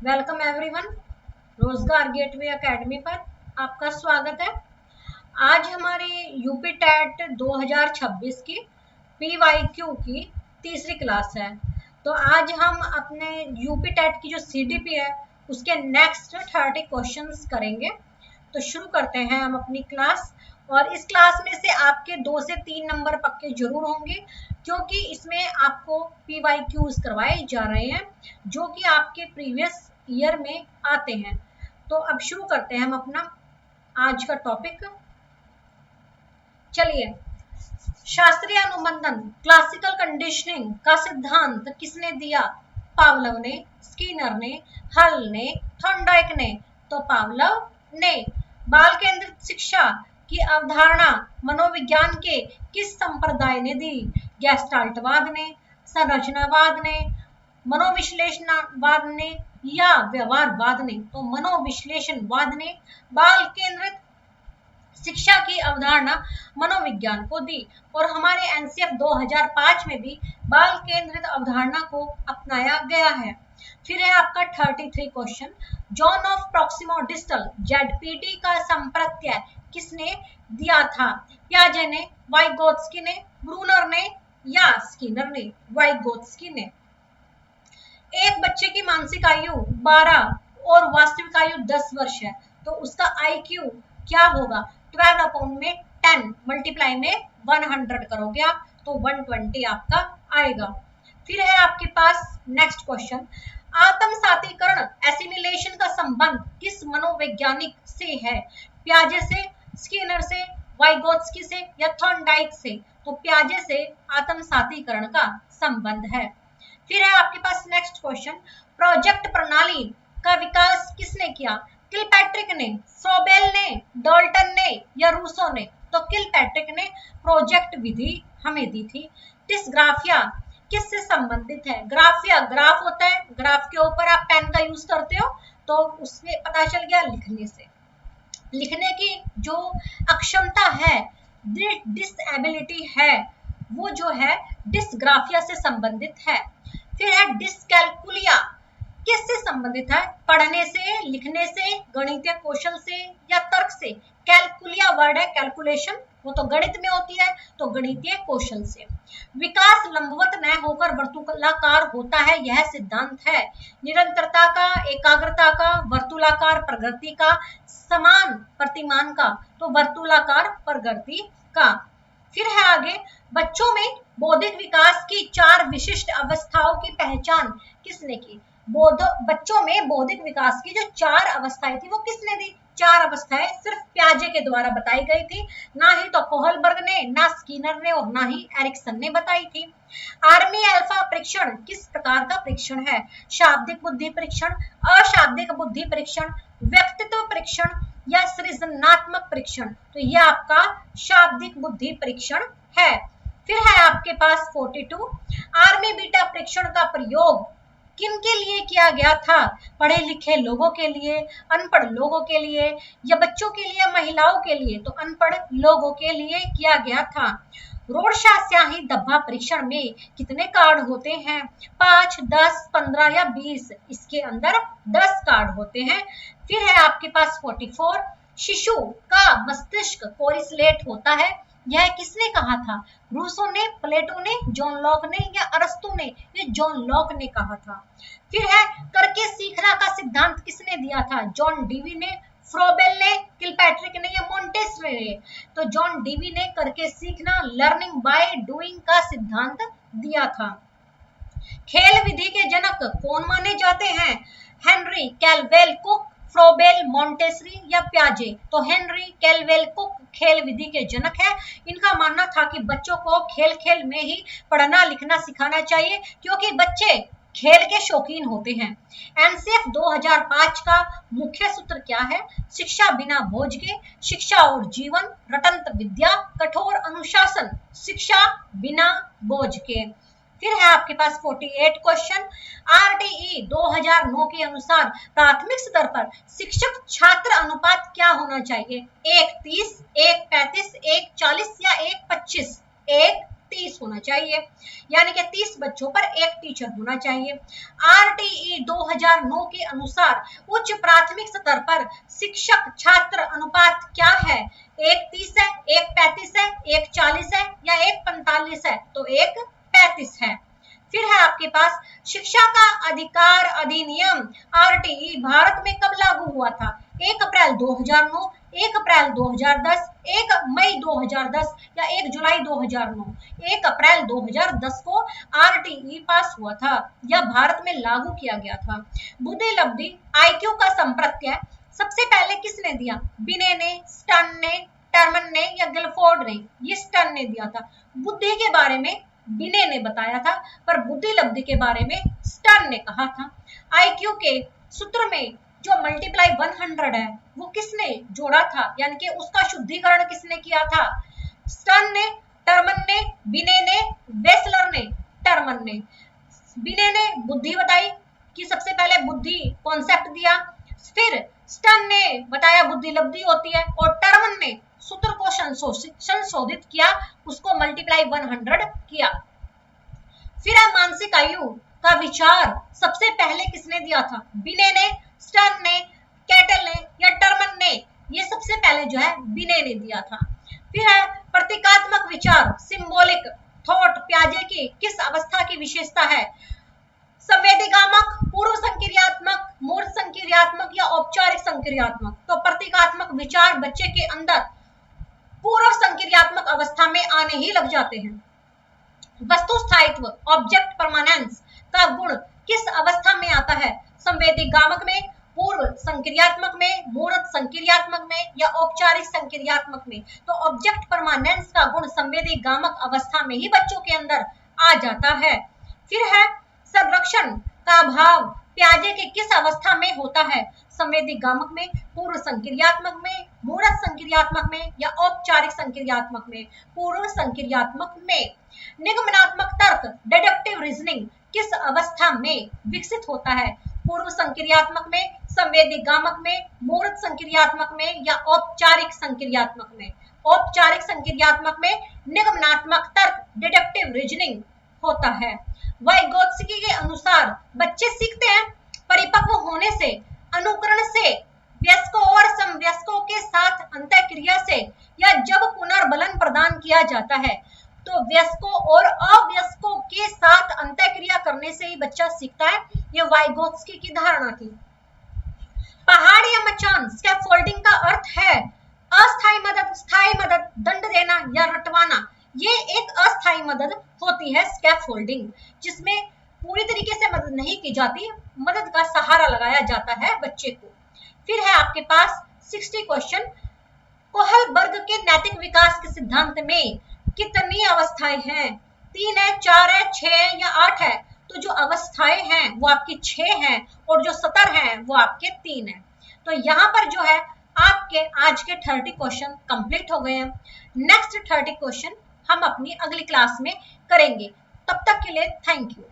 Welcome everyone, रोजगार gateway academy पर आपका स्वागत है। आज हमारे यूपी टेट 2026 की पीवाईक्यू की तीसरी क्लास है। तो आज हम अपने यूपी टेट की जो सीडीपी है उसके नेक्स्ट 30 क्वेश्चंस करेंगे। तो शुरू करते हैं हम अपनी क्लास। और इस क्लास में से आपके 2 से 3 नंबर पक्के जरूर होंगे, क्योंकि इसमें आपको पीवाईक्यूज करवाए जा रहे हैं जो कि आपके प्रीवियस ईयर में आते हैं। तो अब शुरू करते हैं हम अपना आज का टॉपिक। चलिए, शास्त्रीय अनुबंधन क्लासिकल कंडीशनिंग का सिद्धांत किसने दिया? पावलोव ने, स्किनर ने, हल ने, थॉर्नडाइक ने। तो पावलोव ने। बाल केंद्रित शिक्षा की अवधारणा मनोविज्ञान के किस संप्रदाय ने दी? गेस्टाल्टवाद ने, संरचनावाद ने, मनोविश्लेषणवाद ने या व्यवहारवाद ने? तो मनोविश्लेषणवाद ने बाल केंद्रित शिक्षा की अवधारणा मनोविज्ञान को दी। और हमारे एनसीएफ 2005 में भी बाल केंद्रित अवधारणा को अपनाया गया है। फिर है आपका 33 question, John of proximo distal ZPD का संप्रत्यय किसने दिया था? पियाजे ने, वाइगोत्स्की ने, ब्रूनर ने या स्किनर ने? वाइगोत्स्की ने। एक बच्चे की मानसिक आयु 12 और वास्तविक आयु 10 वर्ष है, तो उसका आईक्यू क्या होगा? 12 अपॉन में 10 मल्टीप्लाई में 100 करोगे आप तो 120 आपका आएगा। फिर है आपके पास नेक्स्ट क्वेश्चन, आत्म सातीकरण एसिमिलेशन का संबंध किस मनोवैज्ञानिक से है? पियाजे से, स्किनर से, वाइगोत्स्की से या थॉर्नडाइक से? तो पियाजे से आत्म सातीकरण का संबंध है। फिर है आपके पास नेक्स्ट क्वेश्चन, प्रोजेक्ट प्रणाली का विकास किसने किया? किलपैट्रिक ने, फ्रोबेल ने, डाल्टन ने या रूसो ने? तो किलपैट्रिक ने प्रोजेक्ट विधि हमें दी थी। डिस्ग्राफिया किससे संबंधित है? ग्राफिया, ग्राफ होता है, ग्राफ के ऊपर आप पेन का यूज करते हो, तो उसमें पता चल गया लिखने से। लिखने की जो अक्षमता है, डिसएबिलिटी है, वो जो है डिस्ग्राफिया से संबंधित है। फिर है डिस्कैल्कुलिया, किससे संबंधित है? पढ़ने से, लिखने से, गणितीय कौशल से या तर्क से? कैलकुलिया वर्ड है कैलकुलेशन, वो तो गणित में होती है, तो गणितीय कौशल से। विकास लंबवत न होकर वर्तुलाकार होता है, यह सिद्धांत है। निरंतरता का, एकाग्रता का, वर्तुलाकार प्रगति का, समान प्रतिमान का? तो वर्तुलाकार प्रगति का। फिर है आगे, बच्चों में बौद्धिक विकास की 4 विशिष्ट अवस्थाओं की पहचान किसने की? बच्चों में बौद्धिक विकास की जो 4 अवस्थाएं थी वो किसने दी? 4 अवस्थाएं सिर्फ पियाजे के द्वारा बताई गई थी, ना ही तो कोहलबर्ग ने, ना स्किनर ने और ना ही एरिक्सन ने बताई थी। आर्मी अल्फा परीक्षण किस प्रकार का परीक्षण है? शाब्दिक बुद्धि परीक्षण, अशाब्दिक बुद्धि परीक्षण, व्यक्तित्व परीक्षण या सृजनात्मक परीक्षण? तो यह आपका शाब्दिक बुद्धि परीक्षण है। फिर है आपके पास 42, आर्मी बीटा परीक्षण का प्रयोग किन के लिए किया गया था? पढ़े लिखे लोगों के लिए, अनपढ़ लोगों के लिए या बच्चों के लिए, महिलाओं के लिए? तो अनपढ़ लोगों के लिए किया गया था। रोडशाह स्याही धब्बा परीक्षण में कितने कार्ड होते हैं? 5, 10, 15 या 20? इसके अंदर 10 कार्ड होते हैं। फिर है आपके पास 44, शिशु का मस्तिष्क कोरिसलेट होता है, यह किसने कहा था? रूसो ने, प्लेटो ने, जॉन लॉक ने या अरस्तु ने? ये जॉन लॉक ने कहा था। फिर है, करके सीखना का सिद्धांत किसने दिया था? जॉन डीवी ने, फ्रोबेल ने, किलपैट्रिक ने या मोंटेसरे ने? तो जॉन डीवी ने करके सीखना, लर्निंग बाय डूइंग का सिद्धांत दिया था। खेल विधि के जनक कौन माने जाते हैं? हेनरी कैलवेल कुक, फ्रोबेल, मोंटेसरी या पियाजे? तो हेनरी कैलवेल कुक खेल विधि के जनक है। इनका मानना था कि बच्चों को खेल खेल में ही पढ़ना लिखना सिखाना चाहिए, क्योंकि बच्चे खेल के शौकीन होते हैं। एनसीएफ 2005 का मुख्य सूत्र क्या है? शिक्षा बिना बोझ के, शिक्षा और जीवन, रटंत विद्या, कठोर अनुशासन, शिक्षा बिना बोझ के। फिर है आपके पास 48 क्वेश्चन, आरटीई 2009 के अनुसार प्राथमिक स्तर पर शिक्षक छात्र अनुपात क्या होना चाहिए? 1:30, 1:35, 1:40 या 1:25? 1:30 होना चाहिए, यानी कि 30 बच्चों पर एक टीचर होना चाहिए। RTE 2009 के अनुसार उच्च प्राथमिक स्तर पर शिक्षक छात्र अनुपात क्या है? एक 30 है, एक 35 है, एक 40 है या एक 45 है? तो एक 35 है। फिर है आपके पास शिक्षा का अधिकार अधिनियम RTE भारत में कब लागू हुआ था? 1 अप्रैल 2009, 1 अप्रैल 2010, 1 मई 2010 या 1 जुलाई 2009? 1 अप्रैल 2010 को RTE पास हुआ था या भारत में लागू किया गया था। बुद्धि लब्धि IQ का संप्रत्यय सबसे पहले किसने दिया? बिने ने, स्टर्न ने, टर्मन ने या गिलफोर्ड ने? ये स्टर्न ने दिया था। बुद्धि के बारे में बिने ने बताया था, पर बुद्धि लब्धि के बारे में स्टर्न ने कहा था। IQ के सूत्र में जो मल्टीप्लाई 100 है वो किसने जोड़ा था, यानी कि उसका शुद्धिकरण किसने किया था? स्टर्न ने, टर्मन ने, बिने ने, वेसलर ने? टर्मन ने। बिने ने बुद्धि बताई कि सबसे पहले बुद्धि कॉन्सेप्ट दिया, फिर स्टर्न ने बताया बुद्धि लब्धि होती है, और टर्मन ने सूत्र को संशोधित किया, उसको मल्टीप्लाई 100 किया। फिर मानसिक आयु का विचार सबसे पहले किसने दिया था? बिने ने, स्टर्न ने, कैटल ने या टर्मन ने? ये सबसे पहले जो है बिने ने दिया था। फिर है प्रतीकात्मक विचार सिंबॉलिक थॉट प्याजे की किस अवस्था की विशेषता है? संवेदीगामक, पूर्व संक्रियात्मक, मूर्त संक्रियात्मक या औपचारिक संक्रियात्मक? तो प्रतीकात्मक विचार बच्चे के अंदर पूर्व संक्रियात्मक अवस्था में आने ही लग जाते हैं। वस्तु स्थायित्व ऑब्जेक्ट परमानेंस का गुण किस अवस्था में आता है? संवेदीगामक में, पूर्व संक्रियात्मक में, मूर्त संक्रियात्मक में या औपचारिक संक्रियात्मक में? तो ऑब्जेक्ट परमानेंस का गुण संवेदीगामक अवस्था में ही बच्चों के अंदर आ जाता है। फिर है संरक्षण का अभाव प्याजे के किस अवस्था में होता है? संवेदीगामक में, पूर्व संक्रियात्मक में, मूर्त संक्रियात्मक में या औपचारिक संक्रियात्मक में? पूर्व संक्रियात्मक में। निगमनात्मक तर्क डिडक्टिव रीजनिंग किस अवस्था में विकसित होता है? पूर्व संक्रियात्मक में, संवेदीगामक में, मूर्त संक्रियात्मक में या औपचारिक संक्रियात्मक में? औपचारिक संक्रियात्मक में निगमनात्मक तर्क डिडक्टिव रीजनिंग होता है। वाइगोत्स्की के अनुसार बच्चे सीखते हैं परिपक्व होने से, अनुकरण से, वयस्कों और समवयस्कों के साथ अंतःक्रिया से या जब पुनर्बलन प्रदान किया जाता है? तो वयस्कों और अवयस्कों के साथ अंतःक्रिया करने से ही बच्चा सीखता है। ये वाइगोत्स्की की धारणा थी। पहाड़ या मचान स्कैफोल्डिंग का अर्थ है अस्थायी मदद, स्थायी मदद, दंड देना या रटवाना। ये एक अस्थायी मदद होती है स्कैफोल्डिंग, जिसमें पूरी तरीके से मदद नहीं की जाती, मदद का सहारा लगाया जाता है बच्चे को। फिर है आपके पास 60 क्वेश्चन। कोहलबर्ग के नैतिक विकास के सिद्धांत में कितनी अवस्थाएं हैं? 3 है, 4 है, 6 है या 8 है? तो जो अवस्थाएं हैं वो आपकी 6 हैं और जो सतर हैं वो आपके 3 हैं। तो यहाँ पर जो है आपके आज के 30 क्वेश्चन कंप्लीट हो गए हैं। नेक्स्ट 30 क्वेश्चन हम अपनी अगली क्लास में करेंगे। तब तक के लिए थैंक यू।